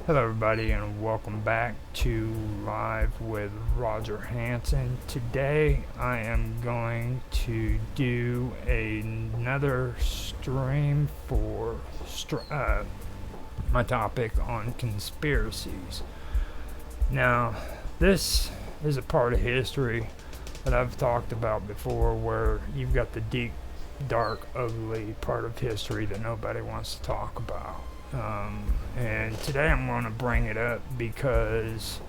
Hello, everybody, and welcome back to Live with Roger Hanson. Today, I am going to do another stream for my topic on conspiracies. Now, this is a part of history that I've talked about before, where you've got the deep, dark, ugly part of history that nobody wants to talk about. And today I'm going to bring it up because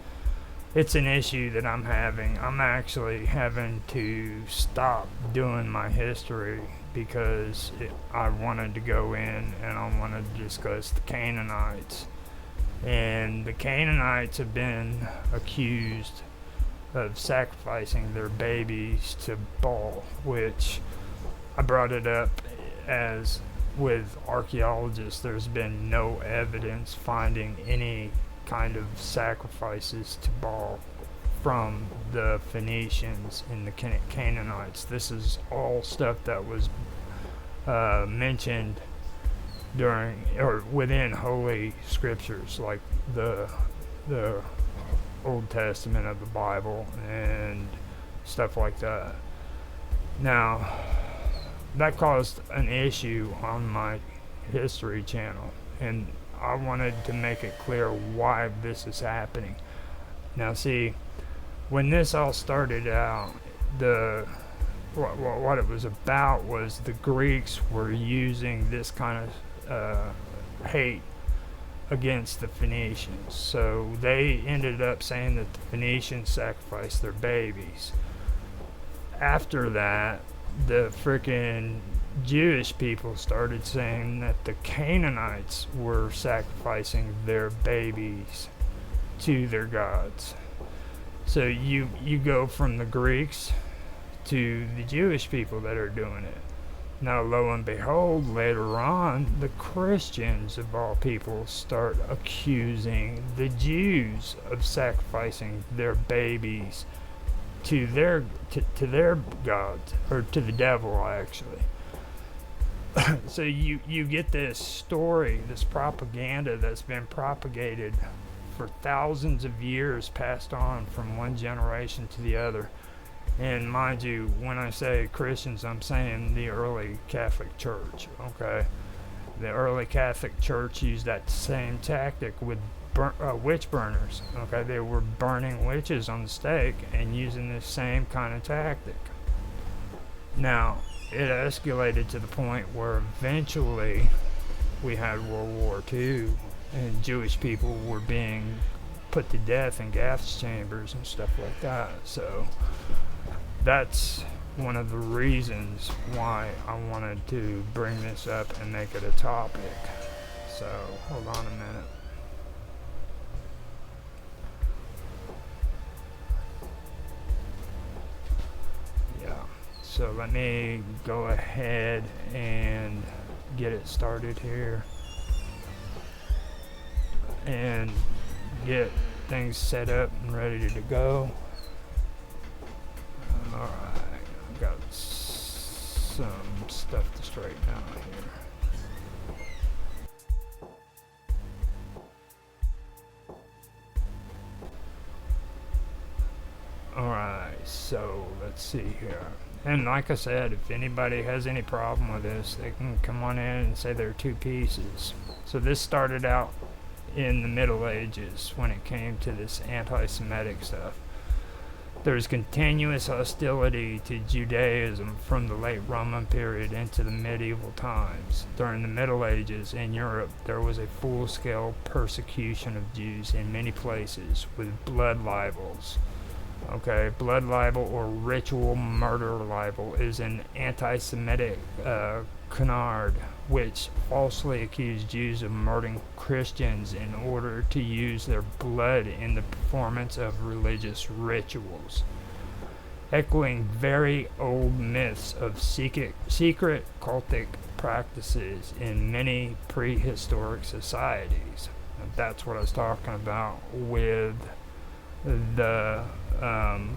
it's an issue that I'm having. I'm actually having to stop doing my history because I wanted to go in and I wanted to discuss the Canaanites. And the Canaanites have been accused of sacrificing their babies to Baal, which I brought it up as with archaeologists, there's been no evidence finding any kind of sacrifices to Baal from the Phoenicians and the Canaanites. This is all stuff that was mentioned during or within holy scriptures, like the Old Testament of the Bible and stuff like that. Now, that caused an issue on my history channel, and I wanted to make it clear why this is happening. Now, see, when this all started out, what it was about was the Greeks were using this kind of hate against the Phoenicians. So they ended up saying that the Phoenicians sacrificed their babies. After that, the freaking Jewish people started saying that the Canaanites were sacrificing their babies to their gods. So you go from the Greeks to the Jewish people that are doing it. Now, lo and behold, later on, the Christians of all people start accusing the Jews of sacrificing their babies to their gods, or to the devil, actually. So you get this story, this propaganda that's been propagated for thousands of years, passed on from one generation to the other. And mind you, when I say Christians, I'm saying the early Catholic Church, okay? The early Catholic Church used that same tactic with witch burners. Okay, they were burning witches on the stake and using this same kind of tactic. Now, it escalated to the point where eventually we had World War II and Jewish people were being put to death in gas chambers and stuff like that. So that's one of the reasons why I wanted to bring this up and make it a topic. So hold on a minute. So let me go ahead and get it started here and get things set up and ready to go. Alright, I've got some stuff to straighten out here. Alright, so let's see here. And like I said, if anybody has any problem with this, they can come on in and say they're two pieces. So this started out in the Middle Ages when it came to this anti-Semitic stuff. There's continuous hostility to Judaism from the late Roman period into the medieval times. During the Middle Ages in Europe, there was a full-scale persecution of Jews in many places with blood libels. Okay, blood libel or ritual murder libel is an anti-Semitic canard which falsely accused Jews of murdering Christians in order to use their blood in the performance of religious rituals, echoing very old myths of secret cultic practices in many prehistoric societies. And that's what I was talking about with the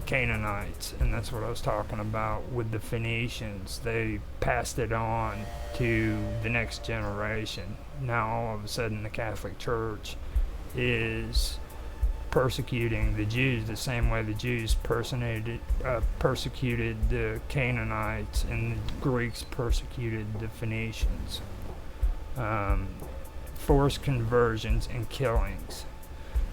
Canaanites, and that's what I was talking about with the Phoenicians. They passed it on to the next generation. Now all of a sudden the Catholic Church is persecuting the Jews the same way the Jews persecuted the Canaanites and the Greeks persecuted the Phoenicians. Forced conversions and killings.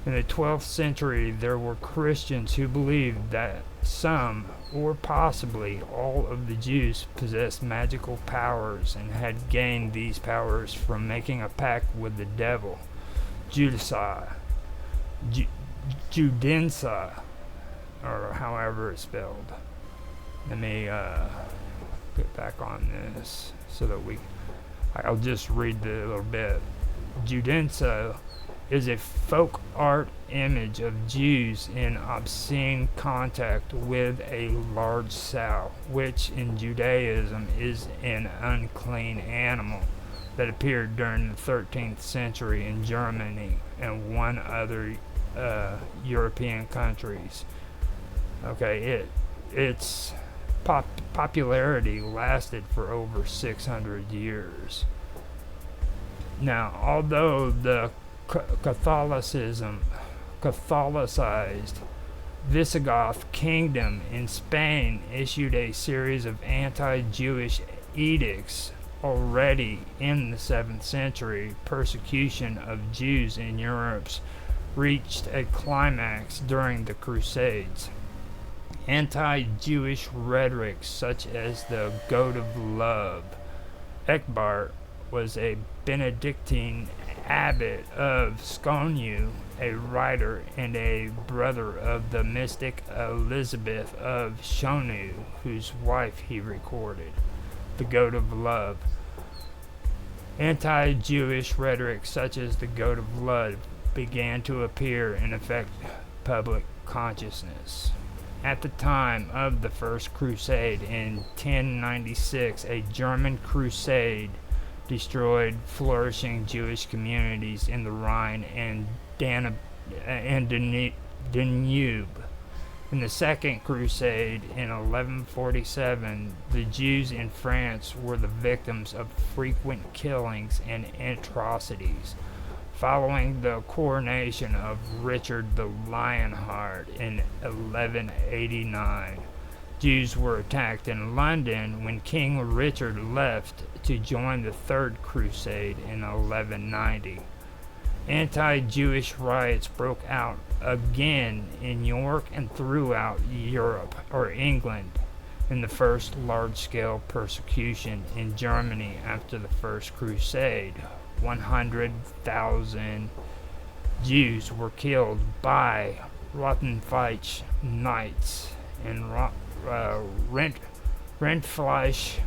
In the 12th century, there were Christians who believed that some, or possibly all, of the Jews possessed magical powers and had gained these powers from making a pact with the devil. Judensa, or however it's spelled. Let me get back on this so that I'll just read the little bit. Judensa is a folk art image of Jews in obscene contact with a large sow, which in Judaism is an unclean animal that appeared during the 13th century in Germany and one other European countries. Okay, its popularity lasted for over 600 years. Now, although the Catholicized Visigoth kingdom in Spain issued a series of anti-Jewish edicts already in the 7th century, persecution of Jews in Europe reached a climax during the Crusades. Anti-Jewish rhetoric such as the Goat of Love. Ecbart was a Benedictine abbot of Sconiu, a writer and a brother of the mystic Elizabeth of Shonu, whose wife he recorded. The Goat of Love. Anti-Jewish rhetoric such as the Goat of Love began to appear and affect public consciousness. At the time of the First Crusade in 1096, a German crusade destroyed flourishing Jewish communities in the Rhine and Danube. In the Second Crusade in 1147, the Jews in France were the victims of frequent killings and atrocities. Following the coronation of Richard the Lionheart in 1189, Jews were attacked in London when King Richard left to join the Third Crusade in 1190. Anti-Jewish riots broke out again in York and throughout Europe, or England, in the first large-scale persecution in Germany after the First Crusade. 100,000 Jews were killed by Rottenfleisch Knights and Rindfleisch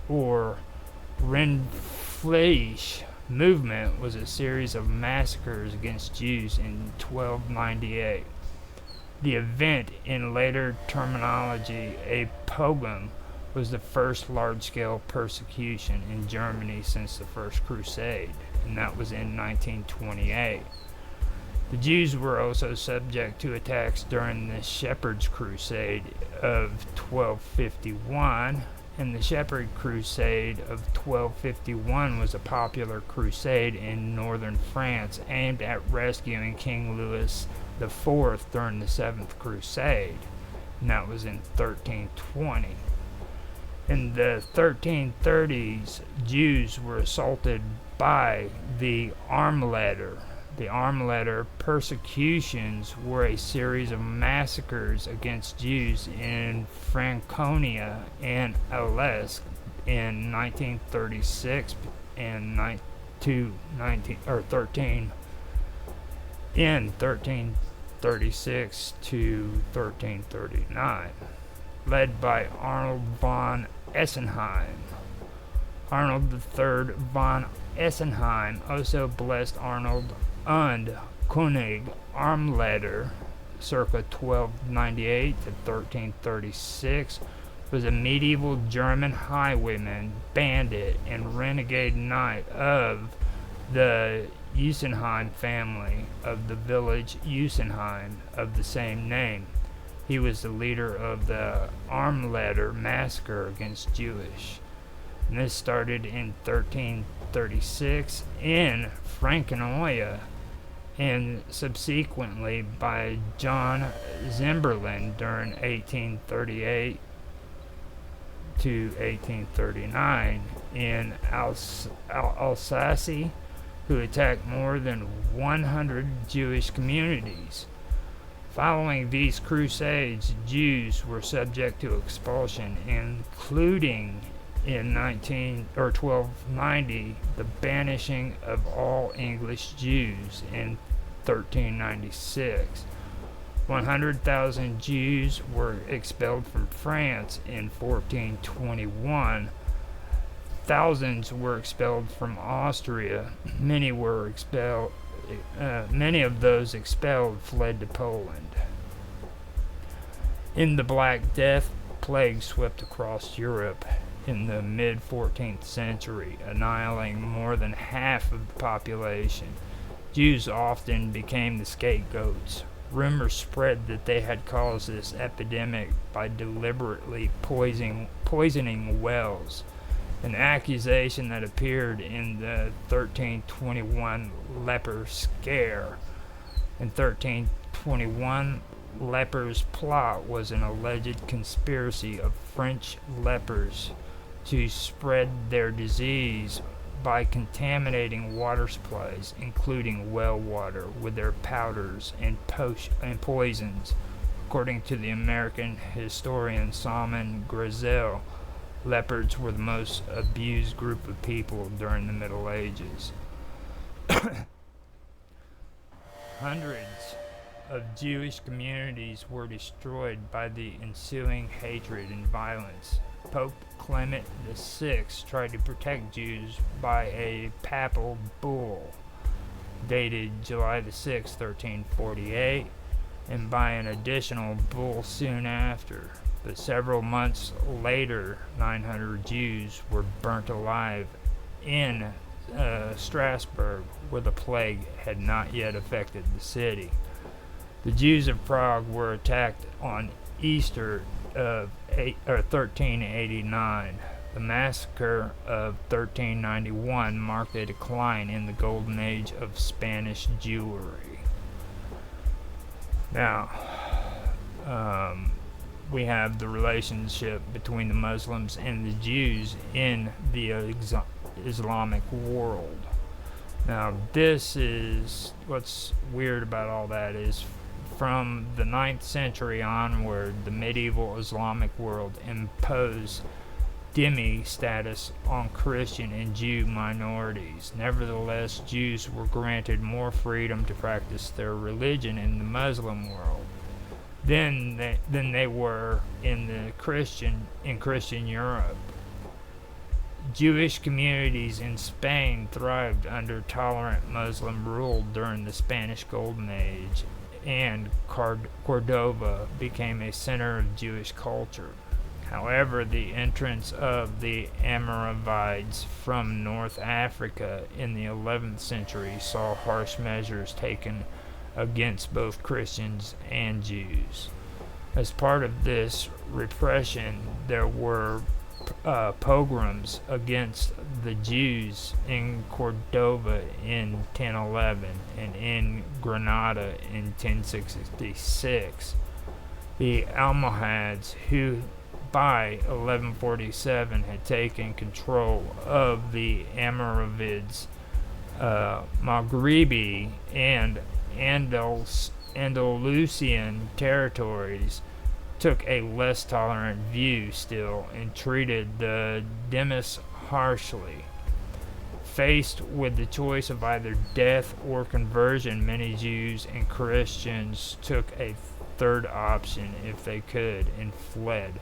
or Rindfleisch movement was a series of massacres against Jews in 1298. The event, in later terminology a pogrom, was the first large-scale persecution in Germany since the First Crusade, and that was in 1928. The Jews were also subject to attacks during the Shepherd's Crusade of 1251, and the Shepherd Crusade of 1251 was a popular crusade in northern France aimed at rescuing King Louis IV during the Seventh Crusade, and that was in 1320. In the 1330s, Jews were assaulted by the Armleiter. The Armleiter persecutions were a series of massacres against Jews in Franconia and Alesk in 1936 and 1336 to 1339, led by Arnold von Essenheim. Arnold III von Essenheim also blessed Arnold und König Armleiter circa 1298 to 1336, was a medieval German highwayman, bandit, and renegade knight of the Usenheim family of the village Usenheim of the same name. He was the leader of the Armleiter massacre against Jewish. And this started in 1336 in Franconia and subsequently by John Zimberlin during 1838 to 1839 in Alsace, who attacked more than 100 Jewish communities. Following these crusades, Jews were subject to expulsion, including in 1290 the banishing of all English Jews in 1396. 100,000 Jews were expelled from France in 1421. Thousands were expelled from Austria. Many of those expelled fled to Poland. In the Black Death, plague swept across Europe in the mid-14th century, annihilating more than half of the population. Jews often became the scapegoats. Rumors spread that they had caused this epidemic by deliberately poisoning wells, an accusation that appeared in the 1321 leper scare. In 1321, lepers' plot was an alleged conspiracy of French lepers to spread their disease by contaminating water supplies, including well water, with their powders and poisons. According to the American historian Salman Grezell, leopards were the most abused group of people during the Middle Ages. Hundreds of Jewish communities were destroyed by the ensuing hatred and violence. Pope Clement VI tried to protect Jews by a papal bull dated July 6, 1348, and by an additional bull soon after. But several months later, 900 Jews were burnt alive in Strasbourg, where the plague had not yet affected the city. The Jews of Prague were attacked on Easter of 1389. The massacre of 1391 marked a decline in the golden age of Spanish Jewry. Now, we have the relationship between the Muslims and the Jews in the Islamic world. Now, this is what's weird about all that is from the 9th century onward, the medieval Islamic world imposed dhimmi status on Christian and Jew minorities. Nevertheless, Jews were granted more freedom to practice their religion in the Muslim world than they were in Christian Europe. Jewish communities in Spain thrived under tolerant Muslim rule during the Spanish Golden Age, and Cordova became a center of Jewish culture. However, the entrance of the Almoravides from North Africa in the 11th century saw harsh measures taken against both Christians and Jews. As part of this repression, there were pogroms against the Jews in Cordova in 1011 and in Granada in 1066. The Almohads, who by 1147 had taken control of the Almoravids, Maghribi, and Andalusian territories, took a less tolerant view still and treated the dhimmis harshly. Faced with the choice of either death or conversion, many Jews and Christians took a third option if they could and fled.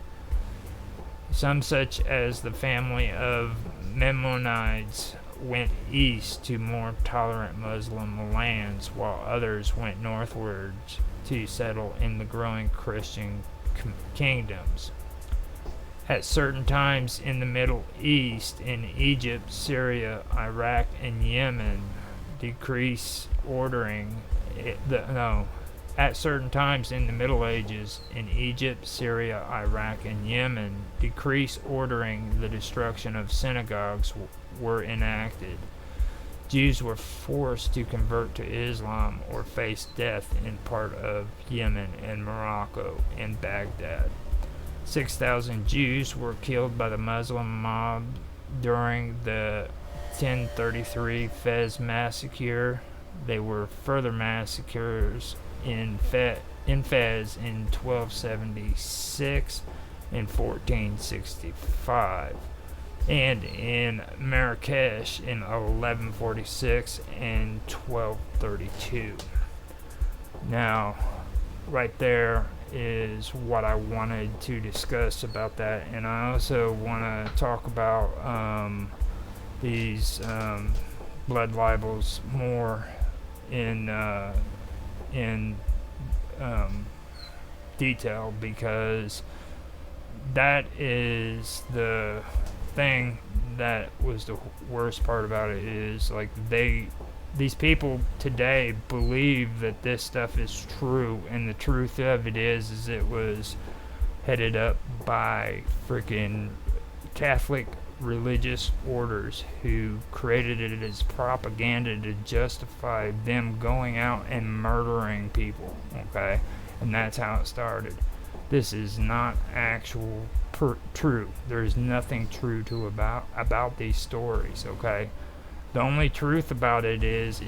Some, such as the family of Maimonides, went east to more tolerant Muslim lands, while others went northwards to settle in the growing Christian kingdoms. At certain times in the Middle East, in Egypt, Syria, Iraq, and Yemen, at certain times in the Middle Ages, in Egypt, Syria, Iraq, and Yemen, decrees ordering the destruction of synagogues were enacted. Jews were forced to convert to Islam or face death in part of Yemen and Morocco and Baghdad. 6,000 Jews were killed by the Muslim mob during the 1033 Fez massacre. There were further massacres in Fez in 1276 and 1465, and in Marrakesh in 1146 and 1232. Now, right there is what I wanted to discuss about that, and I also want to talk about these blood libels more in detail, because that is the thing that was the worst part about it. Is like these people today believe that this stuff is true, and the truth of it is it was headed up by freaking Catholic religious orders who created it as propaganda to justify them going out and murdering people, okay? And that's how it started. This is not actual true. There's nothing true to about these stories, okay? The only truth about it is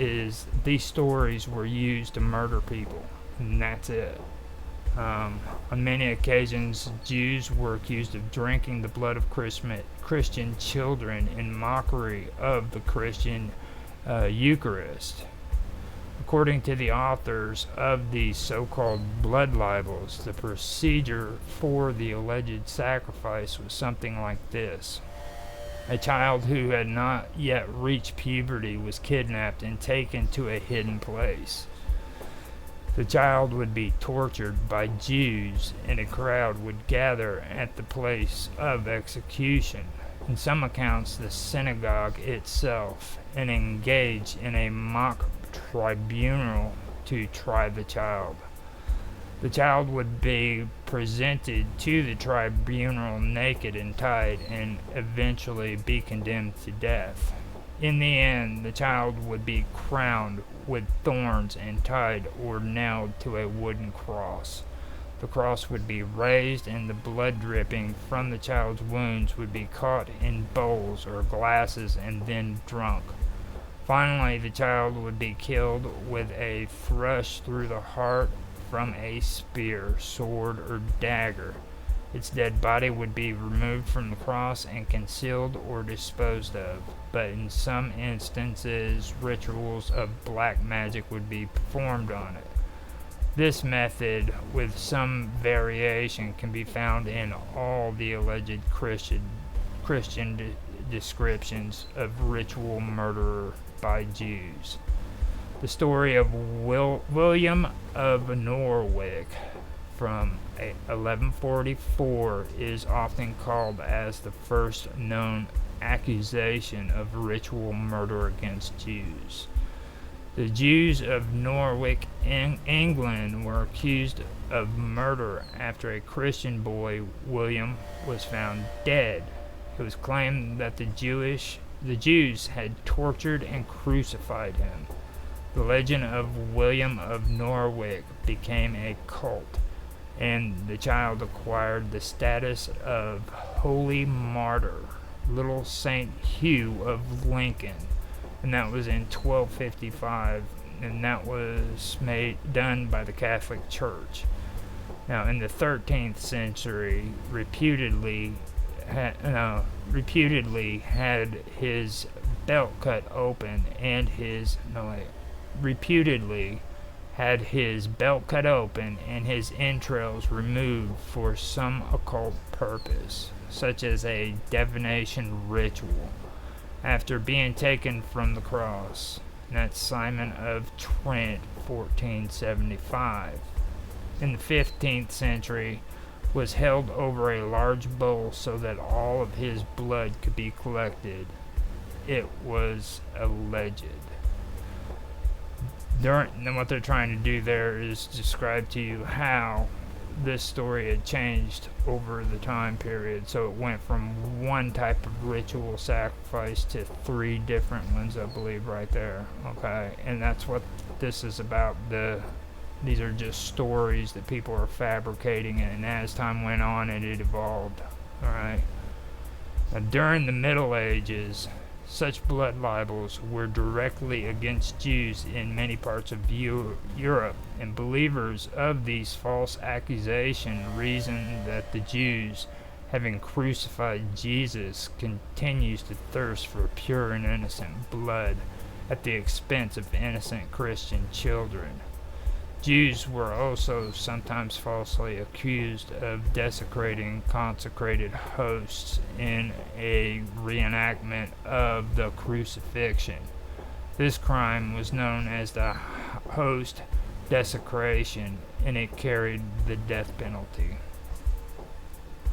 these stories were used to murder people, and that's it. On many occasions, Jews were accused of drinking the blood of Christian children in mockery of the Christian Eucharist. According to the authors of these so-called blood libels, the procedure for the alleged sacrifice was something like this. A child who had not yet reached puberty was kidnapped and taken to a hidden place. The child would be tortured by Jews, and a crowd would gather at the place of execution, in some accounts the synagogue itself, and engage in a mock tribunal to try the child. The child would be presented to the tribunal naked and tied, and eventually be condemned to death. In the end, the child would be crowned with thorns and tied or nailed to a wooden cross. The cross would be raised, and the blood dripping from the child's wounds would be caught in bowls or glasses and then drunk. Finally, the child would be killed with a thrust through the heart from a spear, sword, or dagger. Its dead body would be removed from the cross and concealed or disposed of, but in some instances, rituals of black magic would be performed on it. This method, with some variation, can be found in all the alleged Christian descriptions of ritual murder by Jews. The story of William of Norwich from 1144 is often called as the first known accusation of ritual murder against Jews. The Jews of Norwich, England, were accused of murder after a Christian boy, William, was found dead. It was claimed that the Jews had tortured and crucified him. The legend of William of Norwich became a cult, and the child acquired the status of holy martyr, little Saint Hugh of Lincoln, and that was in 1255, and that was done by the Catholic Church. Now, in the 13th century, reputedly had his belt cut open and his entrails removed for some occult purpose, such as a divination ritual, after being taken from the cross. And that's Simon of Trent, 1475. In the 15th century, was held over a large bowl so that all of his blood could be collected. It was alleged. What they're trying to do there is describe to you how this story had changed over the time period. So it went from one type of ritual sacrifice to 3 different ones, I believe, right there. Okay, and that's what this is about. These are just stories that people are fabricating, and as time went on, it evolved. All right. Now, during the Middle Ages, such blood libels were directly against Jews in many parts of Europe, and believers of these false accusations reasoned that the Jews, having crucified Jesus, continues to thirst for pure and innocent blood at the expense of innocent Christian children. Jews were also sometimes falsely accused of desecrating consecrated hosts in a reenactment of the crucifixion. This crime was known as the host desecration, and it carried the death penalty.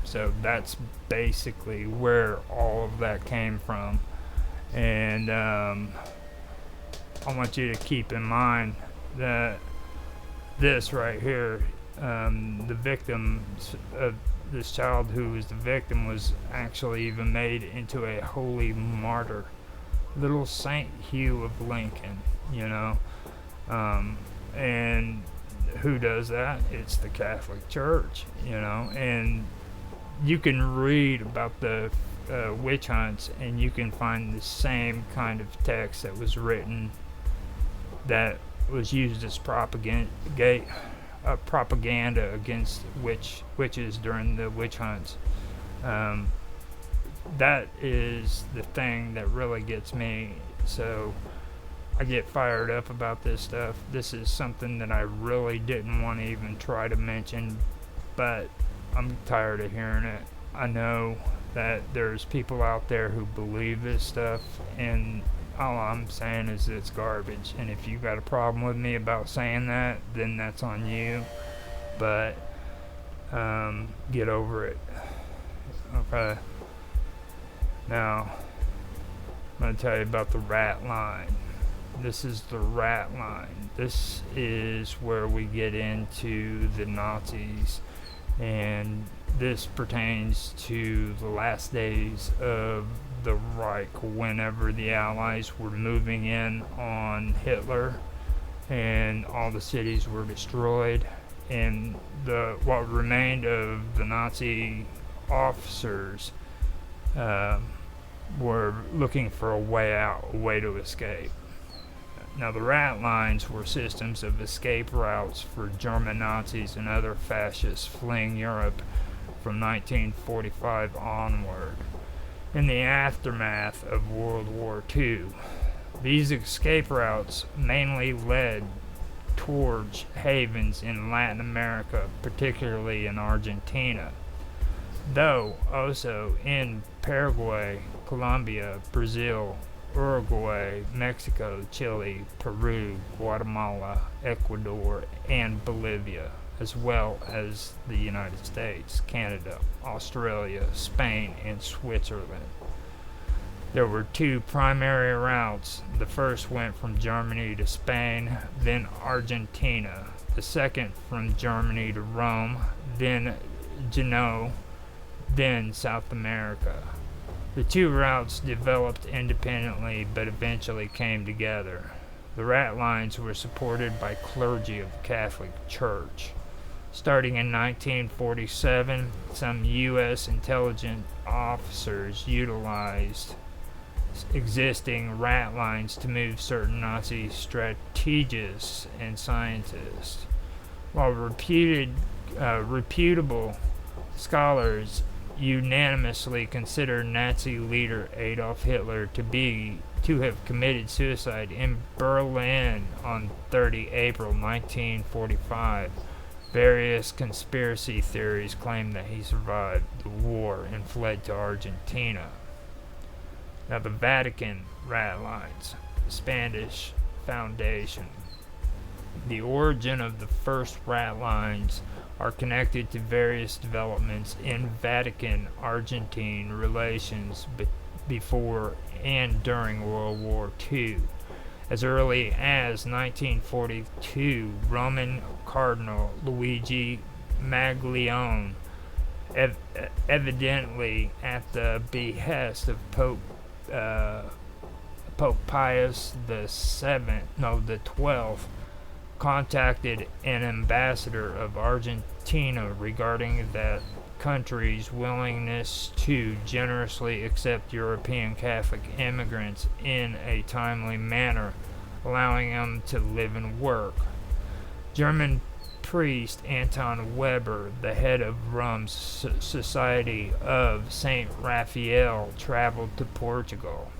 So that's basically where all of that came from. And I want you to keep in mind that this right here, the victim of this child who was the victim was actually even made into a holy martyr, little Saint Hugh of Lincoln, you know. And who does that? It's the Catholic Church, you know. And you can read about the witch hunts, and you can find the same kind of text that was written that was used as propaganda against witches during the witch hunts. That is the thing that really gets me. So I get fired up about this stuff. This is something that I really didn't want to even try to mention, but I'm tired of hearing it. I know that there's people out there who believe this stuff, and all I'm saying is it's garbage. And if you got a problem with me about saying that, then that's on you. But get over it. Okay. Now, I'm going to tell you about the rat line. This is the rat line. This is where we get into the Nazis, and this pertains to the last days of the Reich, whenever the Allies were moving in on Hitler and all the cities were destroyed, and what remained of the Nazi officers were looking for a way out, a way to escape. Now, the rat lines were systems of escape routes for German Nazis and other fascists fleeing Europe from 1945 onward. In the aftermath of World War II, these escape routes mainly led towards havens in Latin America, particularly in Argentina, though also in Paraguay, Colombia, Brazil, Uruguay, Mexico, Chile, Peru, Guatemala, Ecuador, and Bolivia, as well as the United States, Canada, Australia, Spain, and Switzerland. There were 2 primary routes. The first went from Germany to Spain, then Argentina. The second from Germany to Rome, then Genoa, then South America. The 2 routes developed independently but eventually came together. The rat lines were supported by clergy of the Catholic Church. Starting in 1947, some U.S. intelligence officers utilized existing rat lines to move certain Nazi strategists and scientists, while reputable scholars unanimously consider Nazi leader Adolf Hitler to have committed suicide in Berlin on 30 April 1945. Various conspiracy theories claim that he survived the war and fled to Argentina. Now, the Vatican rat lines, the Spanish Foundation. The origin of the first rat lines are connected to various developments in Vatican-Argentine relations before and during World War II. As early as 1942, Roman Cardinal Luigi Maglione, evidently at the behest of Pope Pius the 12th, contacted an ambassador of Argentina regarding that country's willingness to generously accept European Catholic immigrants in a timely manner, allowing them to live and work. German priest Anton Weber, the head of Rome's Society of St. Raphael, traveled to Portugal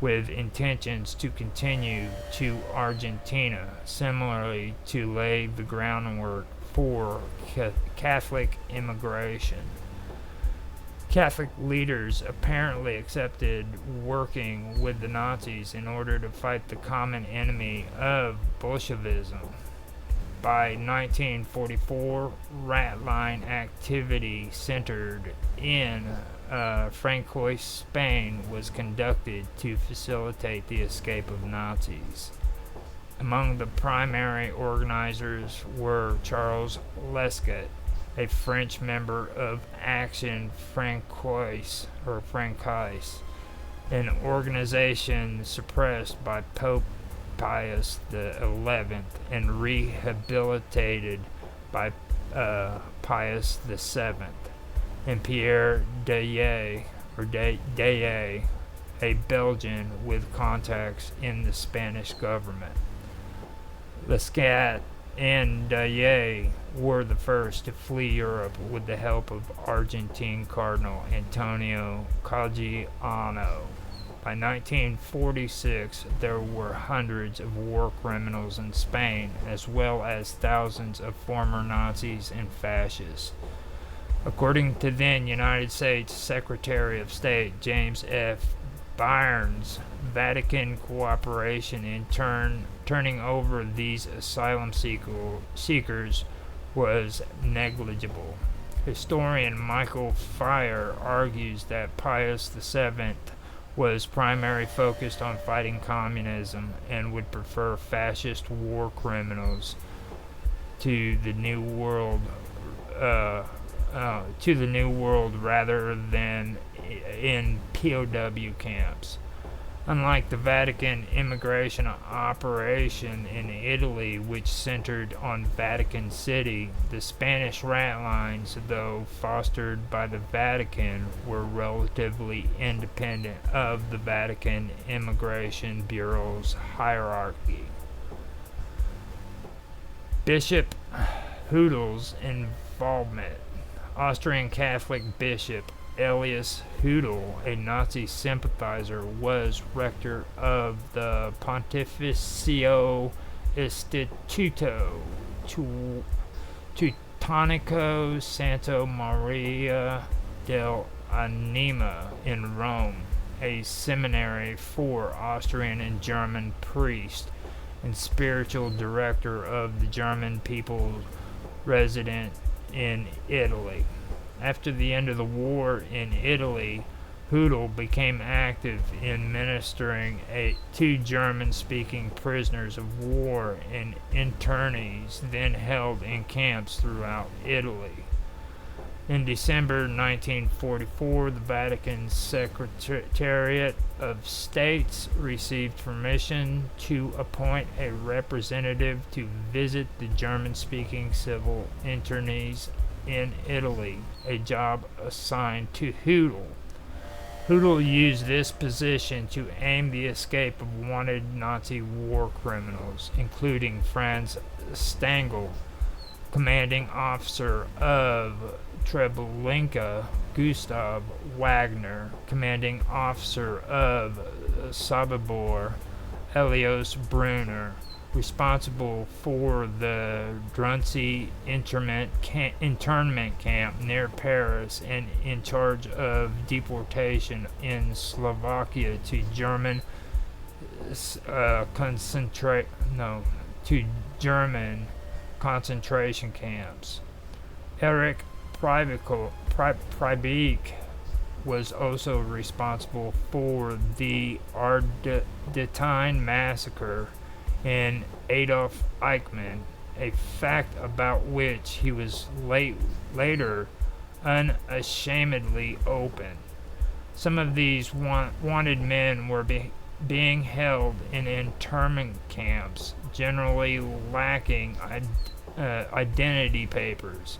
with intentions to continue to Argentina, similarly to lay the groundwork for Catholic immigration. Catholic leaders apparently accepted working with the Nazis in order to fight the common enemy of Bolshevism. By 1944, Ratline activity centered in Francois, Spain, was conducted to facilitate the escape of Nazis. Among the primary organizers were Charles Lescat, a French member of Action Francoise, an organization suppressed by Pope Pius XI and rehabilitated by Pius VII, and Pierre Daillet, a Belgian with contacts in the Spanish government. Lescat and Daillet were the first to flee Europe with the help of Argentine Cardinal Antonio Caggiano. By 1946, there were hundreds of war criminals in Spain, as well as thousands of former Nazis and fascists. According to then United States Secretary of State James F. Byrnes, Vatican cooperation in turning over these asylum seekers was negligible. Historian Michael Fire argues that Pius VII was primarily focused on fighting communism and would prefer fascist war criminals to the New World rather than in POW camps. Unlike the Vatican immigration operation in Italy, which centered on Vatican City, the Spanish Ratlines, though fostered by the Vatican, were relatively independent of the Vatican Immigration Bureau's hierarchy. Bishop Hudal's involvement. Austrian Catholic Bishop Elias Hudal, a Nazi sympathizer, was rector of the Pontificio Istituto Teutonico Santa Maria dell'Anima in Rome, a seminary for Austrian and German priests, and spiritual director of the German people resident in Italy. After the end of the war in Italy, Hudal became active in ministering to German-speaking prisoners of war and internees then held in camps throughout Italy. In December 1944, the Vatican Secretariat of States received permission to appoint a representative to visit the German-speaking civil internees in Italy, a job assigned to Hudal. Hudal used this position to aim the escape of wanted Nazi war criminals, including Franz Stangl, commanding officer of Treblinka, Gustav Wagner, commanding officer of Sobibor, Elios Brunner, responsible for the Drunci internment camp near Paris and in charge of deportation in Slovakia to German concentration camps. Erich Priebig was also responsible for the Ardeatine massacre, and Adolf Eichmann, a fact about which he was later unashamedly open. Some of these wanted men were being held in internment camps, generally lacking identity papers.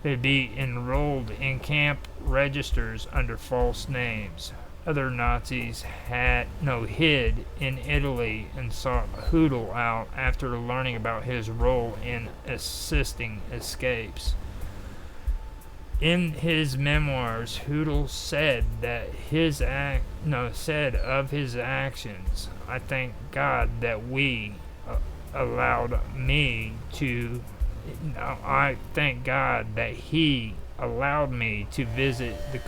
They'd be enrolled in camp registers under false names. Other Nazis hid in Italy and sought Hudel out after learning about his role in assisting escapes. In his memoirs, Hudel said that said of his actions, "I thank God that we allowed me to. I thank God that He allowed me to visit the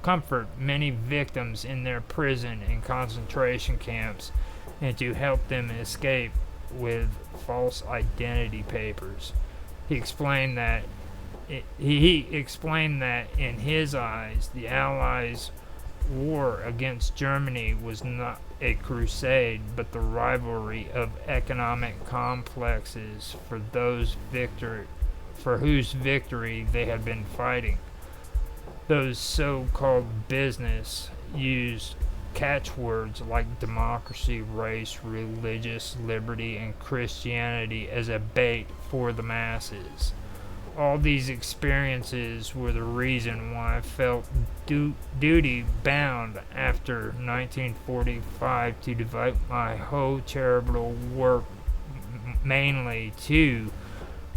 comfort many victims in their prison and concentration camps, and to help them escape with false identity papers." He explained that in his eyes, the Allies' war against Germany was not a crusade, but the rivalry of economic complexes for whose victory they had been fighting. Those so-called business used catchwords like democracy, race, religious liberty, and Christianity as a bait for the masses. All these experiences were the reason why I felt duty bound after 1945 to devote my whole charitable work mainly to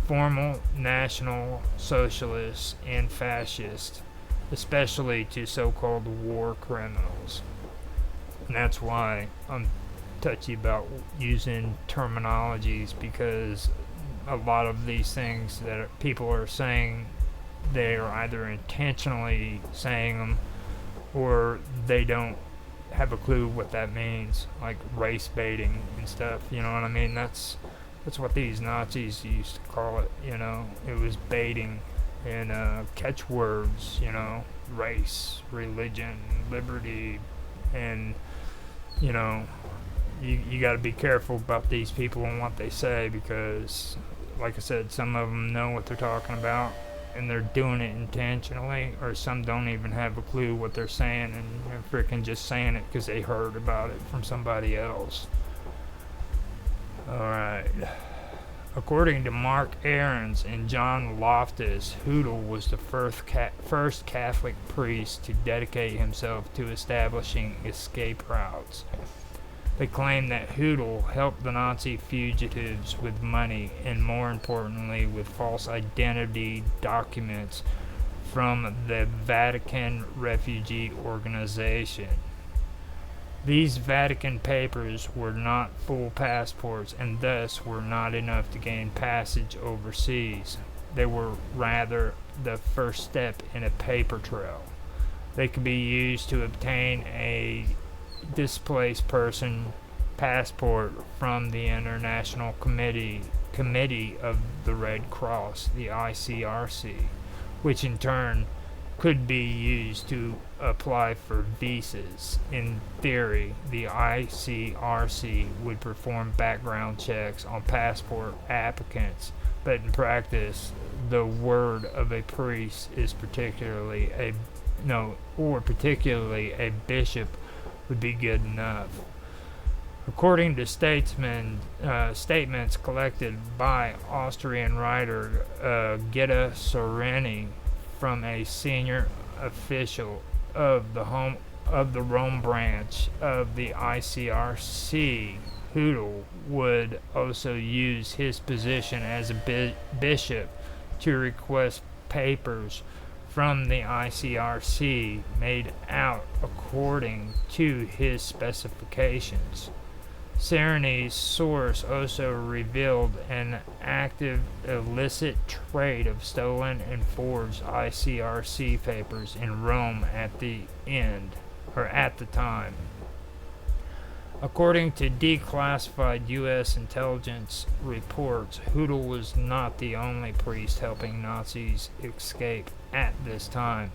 formal National Socialists and Fascists, especially to so-called war criminals. And that's why I'm touchy about using terminologies, because a lot of these things that people are saying, they are either intentionally saying them or they don't have a clue what that means, like race baiting and stuff, you know what I mean? That's what these Nazis used to call it, you know. It was baiting and catchwords, you know, race, religion, liberty, and, you know, you got to be careful about these people and what they say, because like I said, some of them know what they're talking about and they're doing it intentionally, or some don't even have a clue what they're saying and they're freaking just saying it because they heard about it from somebody else. Alright. According to Mark Ahrens and John Loftus, Hudel was the first Catholic priest to dedicate himself to establishing escape routes. They claim that Hudel helped the Nazi fugitives with money and, more importantly, with false identity documents from the Vatican Refugee Organization. These Vatican papers were not full passports and thus were not enough to gain passage overseas. They were rather the first step in a paper trail. They could be used to obtain a displaced person passport from the International Committee of the Red Cross, the ICRC, which in turn could be used to apply for visas. In theory, the ICRC would perform background checks on passport applicants, but in practice, the word of a priest is particularly a bishop would be good enough. According to statements collected by Austrian writer Gitta Sereni from a senior official of the Rome branch of the ICRC, Hudel would also use his position as a bishop to request papers from the ICRC made out according to his specifications. Sereni's source also revealed an active illicit trade of stolen and forged ICRC papers in Rome at the time. According to declassified U.S. intelligence reports, Hudel was not the only priest helping Nazis escape at this time.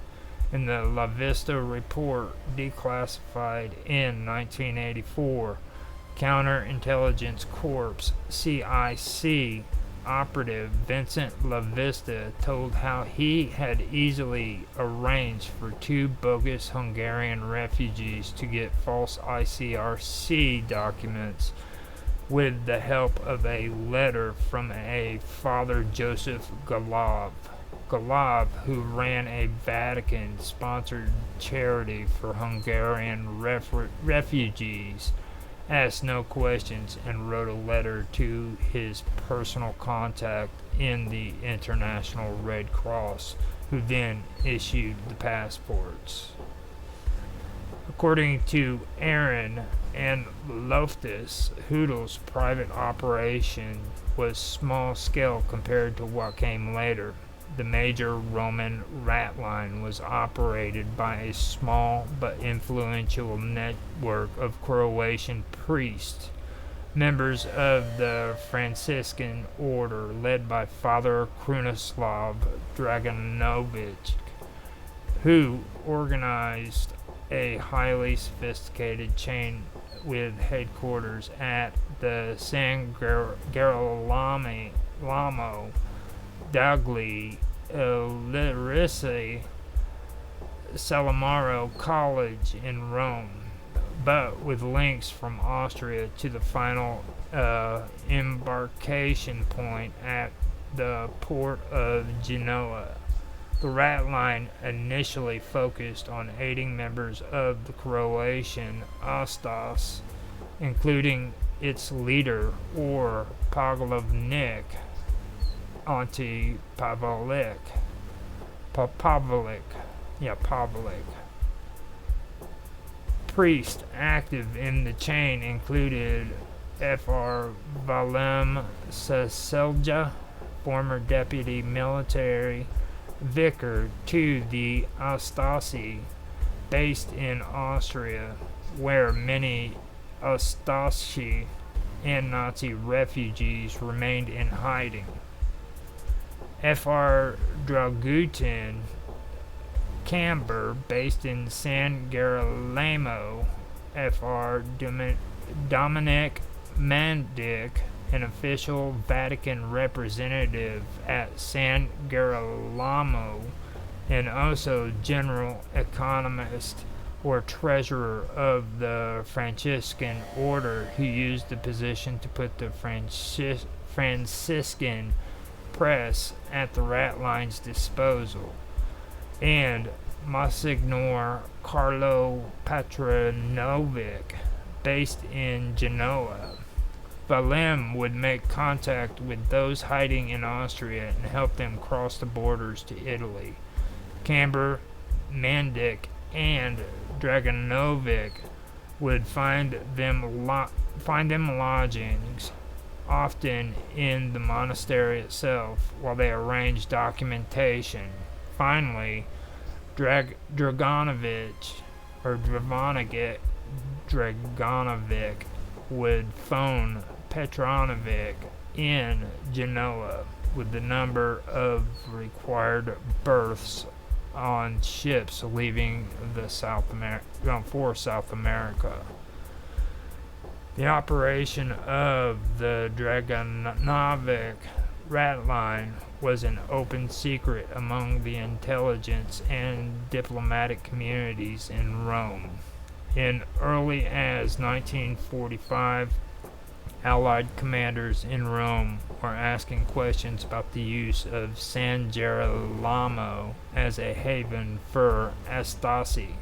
In the La Vista report, declassified in 1984, Counterintelligence Corps (CIC) operative Vincent LaVista told how he had easily arranged for two bogus Hungarian refugees to get false ICRC documents with the help of a letter from a Father Joseph Galav. Galav, who ran a Vatican-sponsored charity for Hungarian refugees, asked no questions and wrote a letter to his personal contact in the International Red Cross, who then issued the passports. According to Aaron and Loftus, Hoodel's private operation was small-scale compared to what came later. The major Roman rat line was operated by a small but influential network of Croatian priests, members of the Franciscan order led by Father Krunoslav Draganovic, who organized a highly sophisticated chain with headquarters at the San Girolamo degli Illirici Salamaro College in Rome, but with links from Austria to the final embarkation point at the port of Genoa. The rat line initially focused on aiding members of the Croatian Ostas, including its leader, or Pavlovnik Ante Pavlik. Priests active in the chain included Fr. Valem Saselja, former deputy military vicar to the Ostasi, based in Austria, where many Ostasi and Nazi refugees remained in hiding. Fr. Dragutin Camber, based in San Girolamo. Fr. Dominic Mandic, an official Vatican representative at San Girolamo, and also general economist or treasurer of the Franciscan order, who used the position to put the Franciscan press at the rat line's disposal, and Monsignor Carlo Patranovic, based in Genoa. Valem would make contact with those hiding in Austria and help them cross the borders to Italy. Camber, Mandic, and Draganovic would find them lodgings, often in the monastery itself, while they arranged documentation. Finally, Draganovic would phone Petronovic in Genoa with the number of required berths on ships leaving for South America. The operation of the Draganovic rat line was an open secret among the intelligence and diplomatic communities in Rome. In early as 1945, Allied commanders in Rome were asking questions about the use of San Girolamo as a haven for Astasi.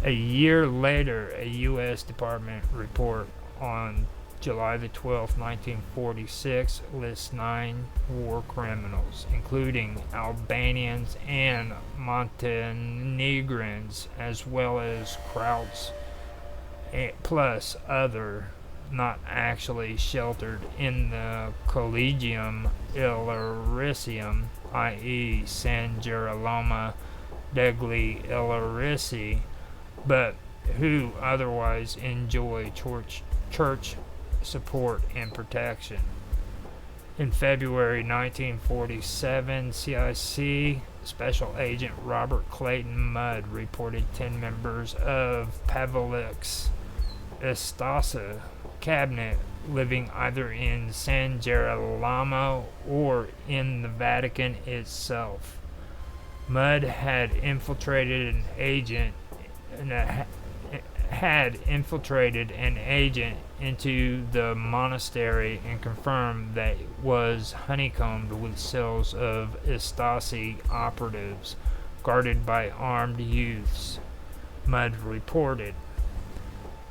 A year later, a U.S. Department report on July the 12th, 1946, lists 9 war criminals, including Albanians and Montenegrins, as well as Krauts, plus other not actually sheltered in the Collegium Illyrium, i.e. San Girolamo degli Illirici, but who otherwise enjoy church support and protection. In February 1947, CIC Special Agent Robert Clayton Mudd reported 10 members of Pavlik's Estasa cabinet living either in San Girolamo or in the Vatican itself. Mudd had infiltrated an agent into the monastery and confirmed that it was honeycombed with cells of Stasi operatives guarded by armed youths, Mudd reported.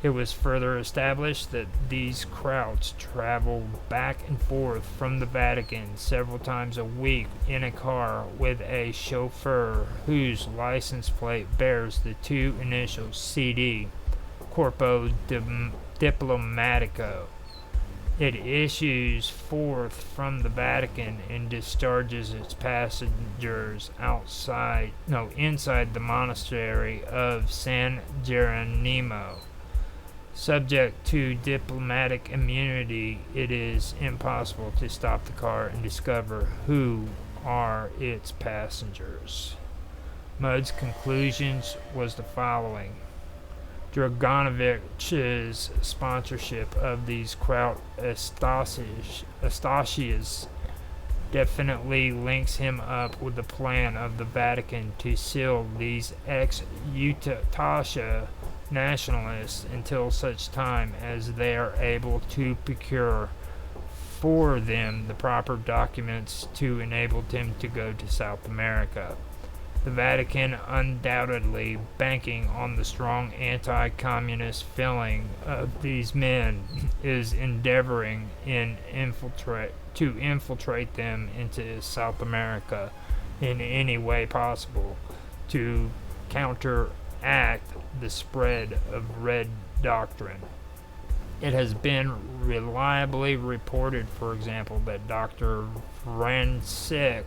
It was further established that these crowds traveled back and forth from the Vatican several times a week in a car with a chauffeur whose license plate bears the two initials CD, Corpo Diplomatico. It issues forth from the Vatican and discharges its passengers inside the monastery of San Geronimo. Subject to diplomatic immunity, it is impossible to stop the car and discover who are its passengers. Mudd's conclusions was the following. Draganovich's sponsorship of these Kraut Stasies definitely links him up with the plan of the Vatican to seal these ex-Utasha nationalists until such time as they are able to procure for them the proper documents to enable them to go to South America. The Vatican, undoubtedly banking on the strong anti-communist feeling of these men, is endeavoring to infiltrate them into South America in any way possible to counteract the spread of Red doctrine. It has been reliably reported, for example, that Dr. Vrancik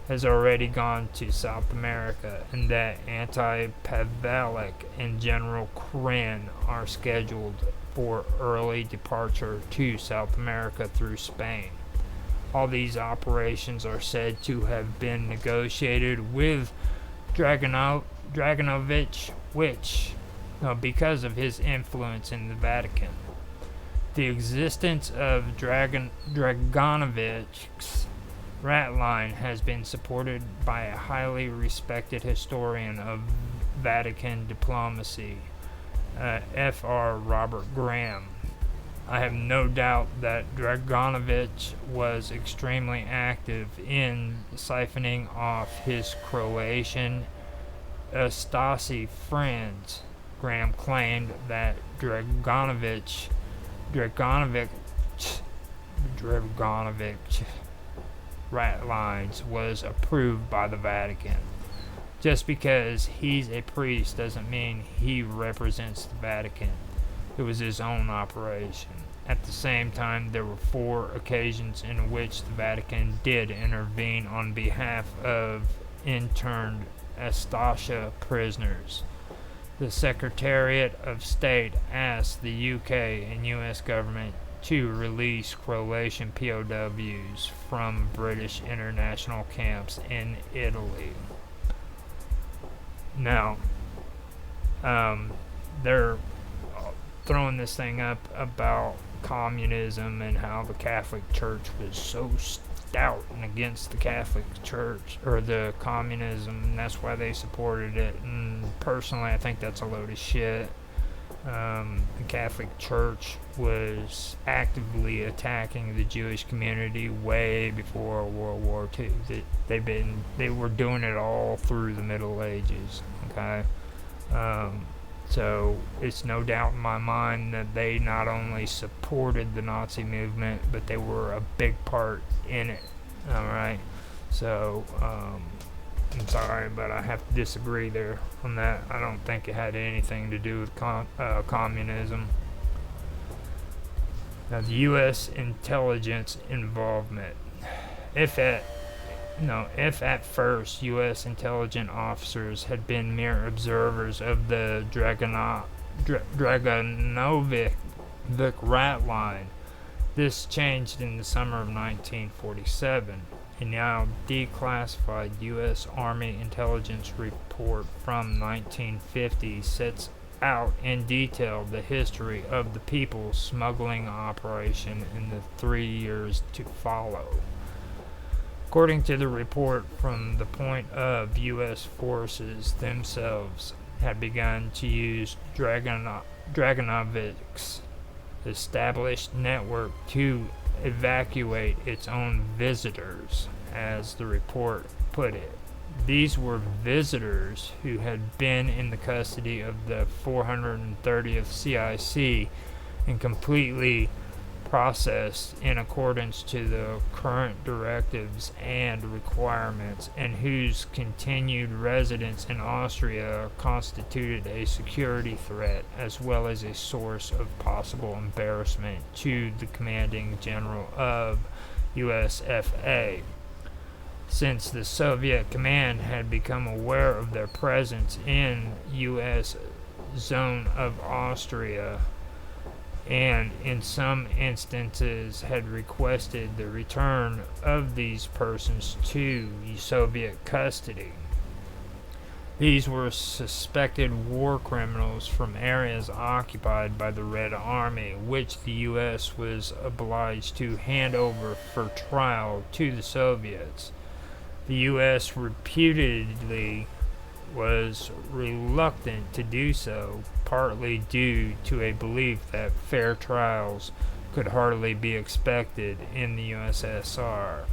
has already gone to South America and that Anti-Pavlik and General Kren are scheduled for early departure to South America through Spain. All these operations are said to have been negotiated with Draganovich, because of his influence in the Vatican. The existence of Draganovich's rat line has been supported by a highly respected historian of Vatican diplomacy, Fr. Robert Graham. I have no doubt that Draganovich was extremely active in siphoning off his Croatian Stasi friends. Graham claimed that Draganovich rat lines was approved by the Vatican. Just because he's a priest doesn't mean he represents the Vatican. It was his own operation. At the same time, there were 4 occasions in which the Vatican did intervene on behalf of interned Stasi prisoners. The Secretariat of State asked the UK and US government to release Croatian POWs from British international camps in Italy. Now, they're throwing this thing up about communism and how the Catholic Church was so stout and against the Catholic Church or the communism, and that's why they supported it. And personally, I think that's a load of shit. The Catholic Church was actively attacking the Jewish community way before World War II. They were doing it all through the Middle Ages. Okay, so it's no doubt in my mind that they not only supported the Nazi movement, but they were a big part in it. All right, so I'm sorry, but I have to disagree there on that. I don't think it had anything to do with communism. Now, the U.S. intelligence involvement. If at first U.S. intelligence officers had been mere observers of the Draganovic rat line, this changed in the summer of 1947. A now declassified U.S. Army intelligence report from 1950 sets out in detail the history of the people smuggling operation in the 3 years to follow. According to the report, from the point of U.S. forces themselves had begun to use Dragonovic's established network to evacuate its own visitors, as the report put it. These were visitors who had been in the custody of the 430th CIC and completely processed in accordance to the current directives and requirements, and whose continued residence in Austria constituted a security threat as well as a source of possible embarrassment to the commanding general of USFA. Since the Soviet command had become aware of their presence in U.S. zone of Austria, and in some instances had requested the return of these persons to Soviet custody. These were suspected war criminals from areas occupied by the Red Army, which the U.S. was obliged to hand over for trial to the Soviets. The U.S. reputedly was reluctant to do so, partly due to a belief that fair trials could hardly be expected in the USSR,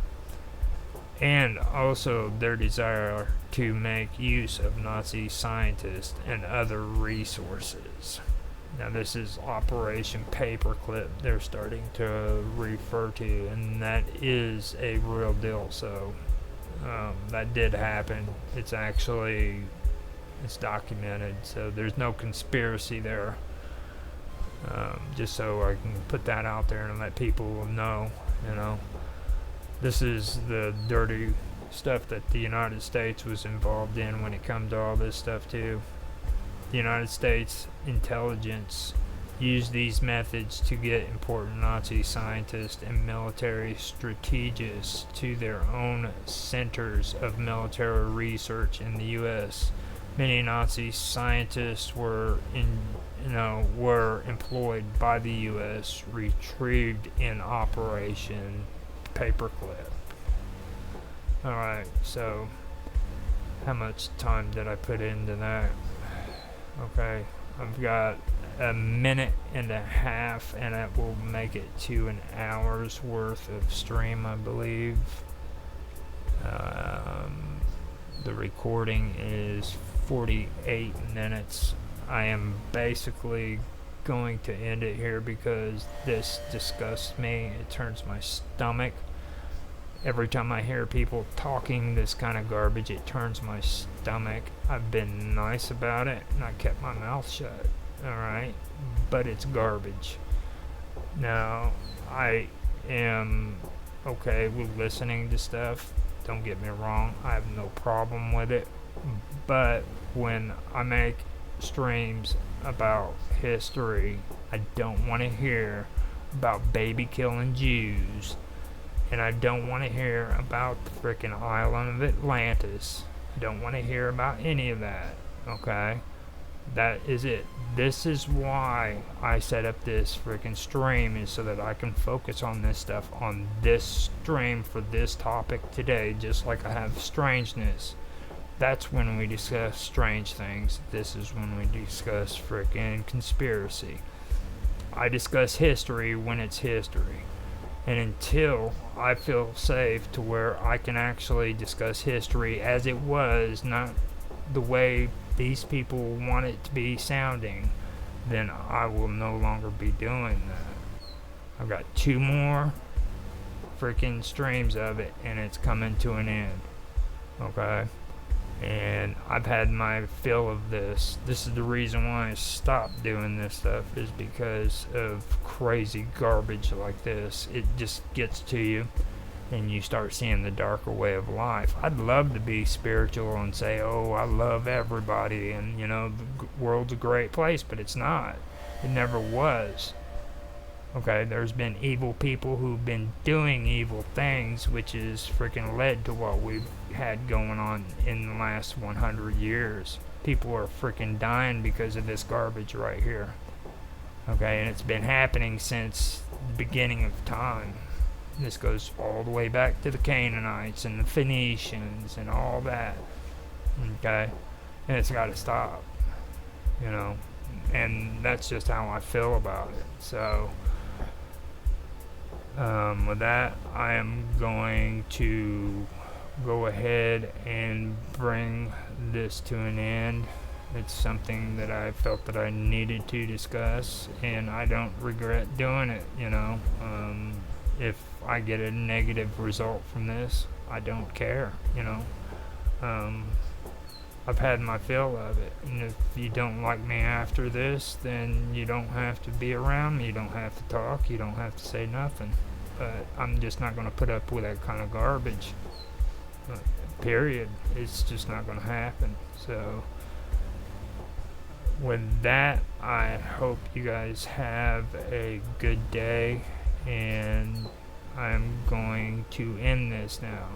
and also their desire to make use of Nazi scientists and other resources. Now, this is Operation Paperclip they're starting to refer to, and that is a real deal. So that did happen. It's documented, so there's no conspiracy there. Just so I can put that out there and let people know, this is the dirty stuff that the United States was involved in when it comes to all this stuff too. The United States intelligence used these methods to get important Nazi scientists and military strategists to their own centers of military research in the U.S. Many Nazi scientists were employed by the U.S., retrieved in Operation Paperclip. Alright, so how much time did I put into that? Okay, I've got a minute and a half, and that will make it to an hour's worth of stream, I believe. The recording is 48 minutes. I am basically going to end it here because this disgusts me. It turns my stomach. Every time I hear people talking this kind of garbage, it turns my stomach. I've been nice about it, and I kept my mouth shut. Alright, but it's garbage. Now, I am okay with listening to stuff. Don't get me wrong, I have no problem with it. But when I make streams about history, I don't want to hear about baby killing Jews. And I don't want to hear about the frickin' island of Atlantis. I don't want to hear about any of that, okay? That is it. This is why I set up this freaking stream, is so that I can focus on this stuff on this stream for this topic today, just like I have strangeness. That's when we discuss strange things. This is when we discuss freaking conspiracy. I discuss history when it's history. And until I feel safe to where I can actually discuss history as it was, not the way these people want it to be sounding, then I will no longer be doing that. I've got 2 more freaking streams of it, and it's coming to an end. Okay? And I've had my fill of this. This is the reason why I stopped doing this stuff, is because of crazy garbage like this. It just gets to you, and you start seeing the darker way of life. I'd love to be spiritual and say, oh, I love everybody, and the world's a great place, but it's not. It never was. Okay, there's been evil people who've been doing evil things, which has freaking led to what we've had going on in the last 100 years. people are freaking dying because of this garbage right here. Okay, and it's been happening since the beginning of time. This goes all the way back to the Canaanites and the Phoenicians and all that. Okay, and it's got to stop. You know, and that's just how I feel about it. So, with that, I am going to go ahead and bring this to an end. It's something that I felt that I needed to discuss, and I don't regret doing it. You know, if I get a negative result from this, I don't care. You know, I've had my fill of it, and if you don't like me after this, then you don't have to be around me. You don't have to talk. You don't have to say nothing. But I'm just not going to put up with that kind of garbage. Period. It's just not going to happen. So, with that, I hope you guys have a good day, and I'm going to end this now.